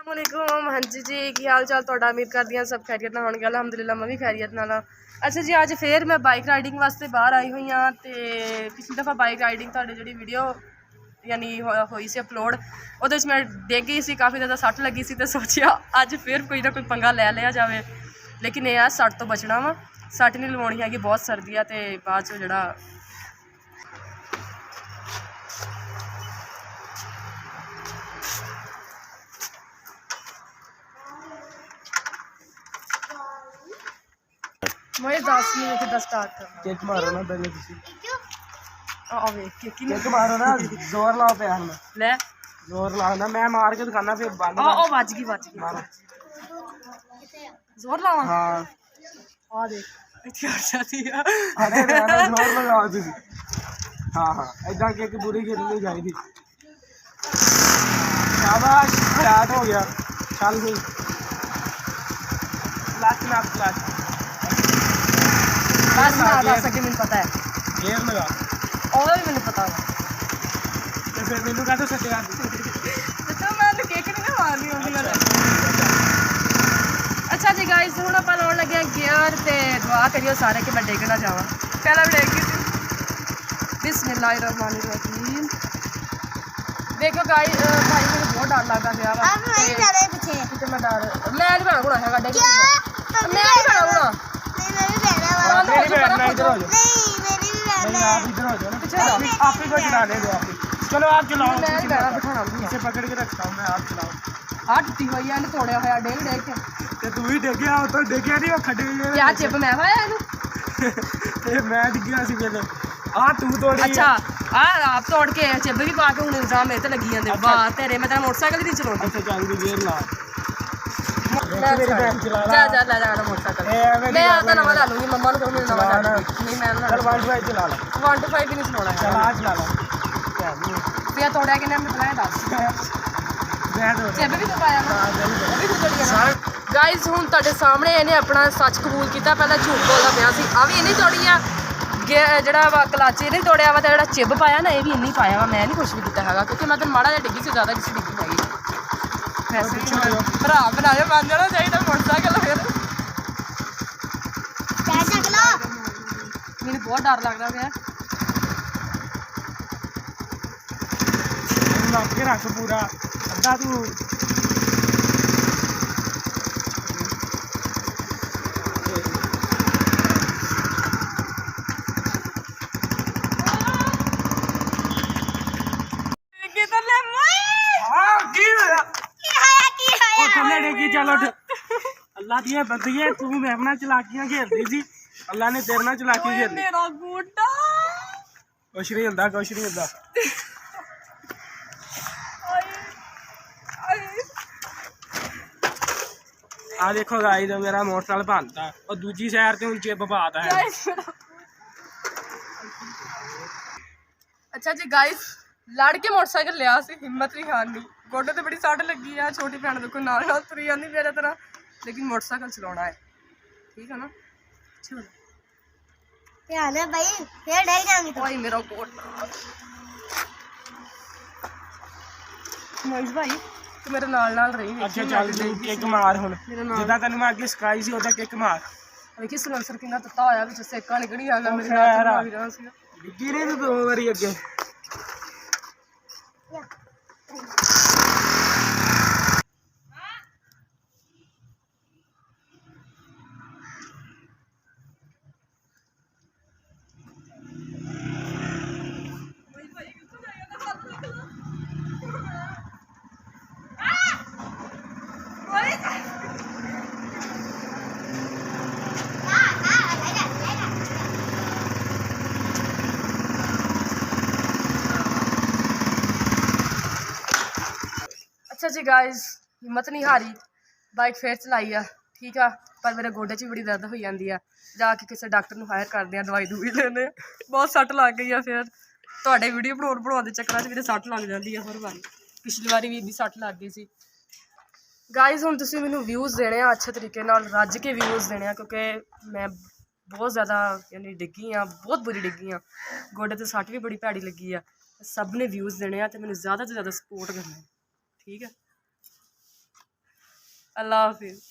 अस्सलामुअलैकुम। हाँ जी, की हाल चाल तुहाडा? उम्मीद करदी हां सब खैरियत नाल होणगे। अलहमदुलिल्लाह मैं भी खैरियत नाल। अच्छा जी, अज फिर मैं बाइक राइडिंग वास्ते बाहर आई हुई हाँ। तो पिछली दफ़ा बाइक राइडिंग तुहाडी जिहड़ी वीडियो यानी हुई सी अपलोड, उहदे विच मैं डिग गई सी, काफ़ी ज़्यादा सट लगी सी। तो सोचिया अज फिर कोई ना कोई पंगा लै लिया जाए, लेकिन यह सट तो बचना वा, सट नहीं लवाउणी हैगी। बहुत सर्दी है तो बाद चो जिहड़ा मैं 10 मिनट कितना स्टार्ट करना। किक मारो ना पहले तुसी। किक मारो ना, जोर लाओ पैर में। ले जोर लाओ ना, मैं मार के दिखाना फिर बंद बच गई मारो। जोर लावा। हाँ आ देख इतनी हट जाती है। अरे जोर लगाओ तुसी। हाँ हाँ, इदा किक पूरी गिरनी चाहिए। शाबाश, स्टार्ट हो गया। चल गई क्लच ना, क्लच बस ना आ सके, मैंने पता है। गेयर लगा और भी मैंने पता है। तो फिर मैनू कह दो सच्चा तो मैं केक नहीं मारनी होती है। अच्छा जी गाइस, हुण आपां लाउण लगे हां गियर ते दुआ करियो सारे कि मैं डिग ना जावां। पहला भी डिग गई सी। बिस्मिल्लाहिर्रहमानिर्रहीम। देखो गाइस, भाई मेरे बहुत डर लगदा पिया वा। अब नहीं जाने पीछे। किते मैं डर मैं नहीं बैठा होना हैगा डिग। मैं नहीं बैठा होना। मैं भी बैठा हुआ। मेरी बैठना इधर हो जाओ। नहीं मेरी भी बैठना नहीं, है। आप इधर हो जाओ ना, आप ही को चलाने दो। आप ही चलो, आप चलाओ। मैं नहीं बैठा, बिठाना नहीं। इसे पकड़ के रखता हूँ मैं, आप चलाओ। आ टुटी हुई है, इन्हें तोड़िया होया डिग डिग के। ते तू ही डिग्या, वो तो डिग्या नहीं, वो खड्डे क्या चिप मैं होया इनू? ते मैं डिग्या सी पहले। आ तू तोड़ी। अच्छा आप तोड़ के चिप भी पा के हुण इल्जाम मेरे ते लगी जांदे। वाह तेरे, मैं तेरा मोटरसाइकिल नहीं चलाउंदी। अच्छा चल दी गियर ला। मेरी बहन चला जा जा ले जा मोटरसाइकिल। मैं आता नवा ला लूंगी, मम्मा को मेरे नवा ला दूंगी। नहीं मैं चल 1 2 चला ला। 1 to 5 भी नहीं चलाना चल है। आ चला ला। फिर तोड़िया किन्ने मैं पता है दस। चिप भी तो पाया ना, वो भी खुद गया। गाइस हुण तुहाडे सामने इहने अपना सच कबूल किया। पहले झूठ बोलदा पिया सी। आ भी इन्हें तोड़ी आ ਜਿਹੜਾ ਵਾ ਕਲਚ ਇਹਨੇ ਤੋੜਿਆ ਵਾ, ਤੇ ਜਿਹੜਾ ਚਿਬ ਪਾਇਆ ਨਾ ਇਹ ਵੀ ਇੰਨੀ ਪਾਇਆ ਵਾ। ਮੈਂ ਨਹੀਂ ਕੁਛ ਵੀ ਕੀਤਾ ਹੈਗਾ, ਕਿਉਂਕਿ ਮੈਂ ਤਾਂ ਮਾੜਾ ਜਿਹਾ ਡਿੱਗੀ ਸੀ, ਜ਼ਿਆਦਾ ਕਿਸੇ ਡਿੱਗੀ ਹੈਗੀ। ਵੈਸੇ ਭਰਾ ਬਣਾਇਆ ਬਣ ਜਾਣਾ ਚਾਹੀਦਾ ਮੋਟਰਸਾਈਕਲ। ਫਿਰ ਮੈਨੂੰ ਬਹੁਤ ਡਰ ਲੱਗਦਾ ਪਿਆ। ਲੱਗ ਕੇ ਰੱਖ ਪੂਰਾ ਅੱਧਾ ਤੂੰ। चलो अल्लाह दिया बंदियां, तू मेरे नाल चलाकियां खेलदी सी, अल्लाह ने तेरे नाल चलाकी खेलनी। ਮੇਰਾ ਗੋਡਾ कुछ नहीं होंदा, कुछ नहीं होंदा। आ देखो गाइस, मेरा मोटरसाइकिल भनता और दूजी साइड ते हुण चिप पाता है। अच्छा जी गाइस, लड़ के मोटरसाइकिल लिया सी, हिम्मत नहीं हारनी। गोडे ते बड़ी सट लगी है। छोटी भैन देखो नाल नाल तुरी जांदी मेरे तरह, लेकिन मोटरसाइकिल चलाना है, ठीक है ना। ध्यान है भाई, फिर डर जाएंगे तो। भाई मेरा गोडा। महेश भाई तू मेरे नाल नाल रही। अच्छा चल तू किक मार हुण, जिद्दां तैनूं मैं अगे सिखाई सी उदा किक मार। देखी सलेंसर कितना तत्ता होया, विच सेका निकली जांदा। मेरे हाथ में लग जाना सी। डिग्गी नहीं तू 2 बारी अगे। अच्छा जी गाइस, हिम्मत नहीं हारी, बाइक फिर चलाई है, ठीक है। पर मेरे गोडे च बड़ी दर्द हो जाती है। जाके किसी डॉक्टर को हायर करते हैं, दवाई दूई लेने। बहुत सट लग गई है। फिर थोड़े वीडियो बनाने के चक्कर मेरे सट लग जाती है हर बारी। पिछली बारी भी इन्नी सट लग गई सी। गाइस हुण तुसीं मैनूं व्यूज़ देने अच्छे तरीके नाल रज के व्यूज़ देने, क्योंकि मैं बहुत ज़्यादा यानी डिग्गी हाँ, बहुत बुरी डिग्गी हाँ। गोडे ते सट भी बड़ी भैड़ी लगी है। सब ने व्यूज़ देने, तो मैंने ज़्यादा तो ज़्यादा सपोर्ट करना है, ठीक है। अल्लाह हाफिज़।